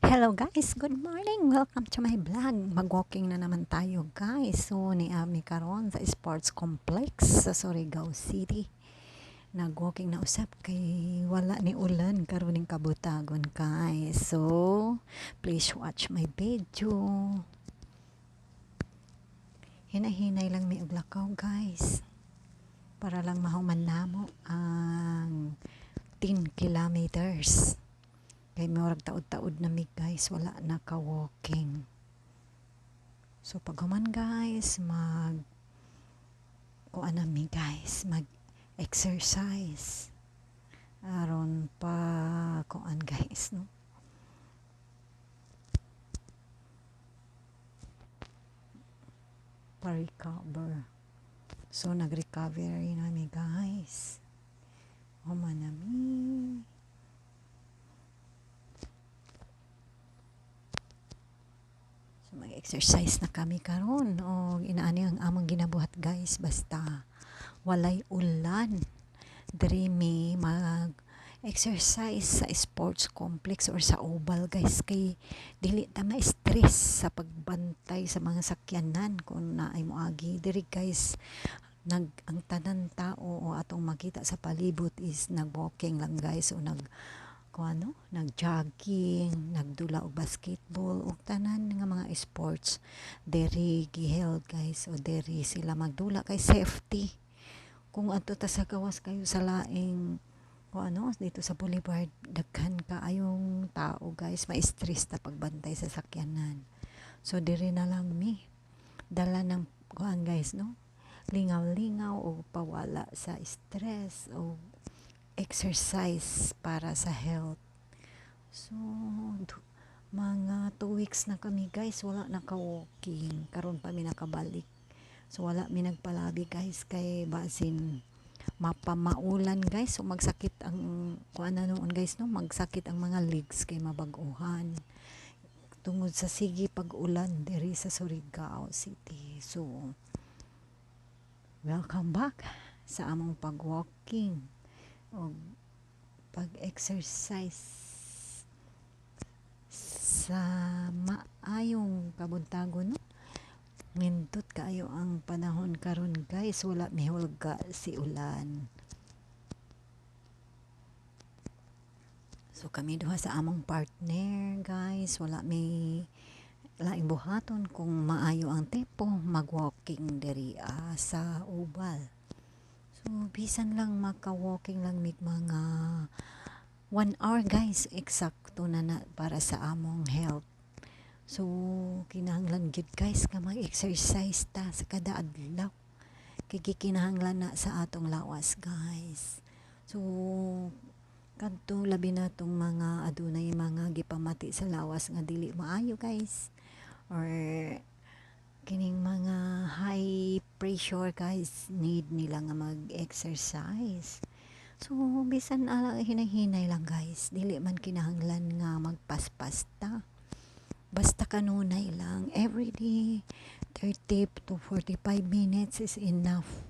Hello guys, good morning. Welcome to my vlog. Mag-walking na naman tayo guys. So ni Ami karon sa Sports Complex sa Surigao City. Nag-walking na usap kay wala ni ulan karon ning kabutagon guys. So please watch my video. Hinay-hinay lang may uglakaw guys. Para lang mahuman namo ang 10 kilometers. Kay murag taod-taod na mi guys, wala na ka-walking. So pag human guys, kuan na mi guys, mag-exercise. Aron pa kuan guys, no? Pa-recover. So nag-recovery na mi guys. Human na mi. So mag-exercise na kami karon o inaani ang among ginabuhat guys basta walay ulan. Diri mi mag-exercise sa sports complex or sa oval guys kay dili ta ma-stress sa pagbantay sa mga sakyanan kung naay moagi diri guys. Ang tanan tao o atong makita sa palibot is nag-walking lang guys o nag-jogging, nagdula og basketball ug tanan nga mga sports diri giheld guys o diri sila magdula kay safety. Kung adto ta sa gawas kayo sa laing dito sa boulevard daghan kaayong tao guys, ma-stress ta pagbantay sa sakyanan. So diri na lang mi dala ng guys no, lingaw-lingaw o pawala sa stress o exercise para sa health. So mga 2 weeks na kami guys wala naka-walking, karon pa mi nakabalik. So wala mi nagpalabi guys kay basin mapamaulan guys, so magsakit ang noon guys no, magsakit ang mga legs kay mabag-uhan tungod sa sige pag-ulan diri sa Surigao City. So welcome back sa among pag-walking o pag-exercise sa maayong kabuntagon no? Nindot kaayo ang panahon karon guys, wala mihulga si ulan. So kami duha sa among partner guys, wala may laing buhaton kung maayo ang tempo mag-walking diri sa oval. So bisan lang maka-walking lang mig mga 1 hour guys, eksakto na para sa among health. So kinahanglan gid guys nga mag-exercise ta sa kada adlaw. Kay kinahanglan na sa atong lawas guys. So kadto labi na tong mga adunay mga gipamati sa lawas nga dili maayo guys, or kining mga high pressure guys, need nila nga mag-exercise. So bisan hinay-hinay lang guys, dili man kinahanglan nga magpaspas ta, basta kanunay lang everyday 30 to 45 minutes is enough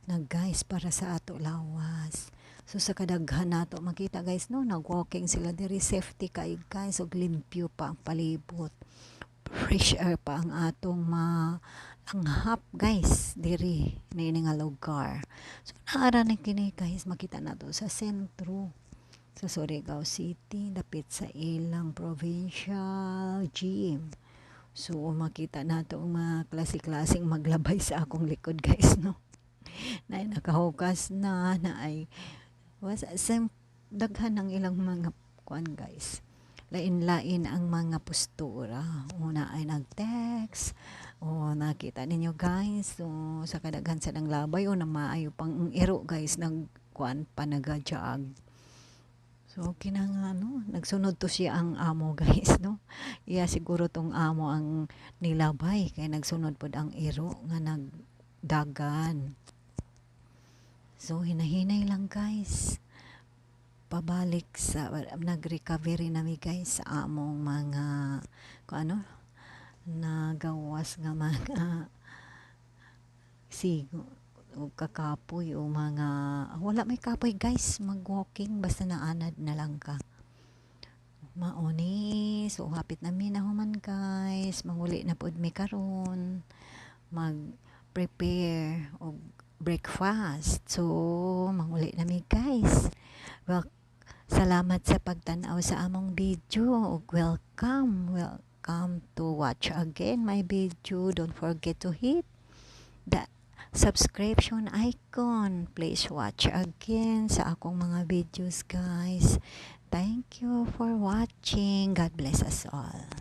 na guys para sa ato lawas. So sa kadaghan nato makita guys no, nag-walking sila diri, safety kay guys ug limpyo pa ang palibot, fresh air pa ang atong langhap guys diri niini nga lugar. So naara na kini guys, makita nato sa sentro sa Surigao City, dapit sa ilang provincial gym. So makita nato ang mga klase-klaseng maglabay sa akong likod guys no. Naay nakahukas na ay daghan ang ilang mga kuan guys. Lain-lain ang mga postura. Una ay nag-text. O nakita ninyo guys. So sa kadaghan sa nang labay o na maayo pang iro guys, nagkuan pa naga-jog. So kinahanglan nagsunod to siya ang amo guys no. Iya siguro tong amo ang nilabay kay nagsunod pod ang iro nga nagdagan. So hinahinay lang guys. Pabalik sa nag-recovery nami guys sa among mga nagawas nga mga sigo o kakapoy o wala may kapoy guys, mag-walking basta naanad na lang ka. Mauni, so hapit na mi na human guys, manguli na pod mi karon, mag-prepare og breakfast. So manguli na mi guys. Well, salamat sa pagtan-aw sa among video ug welcome to watch again my video. Don't forget to hit the subscription icon. Please watch again sa akong mga videos guys. Thank you for watching. God bless us all.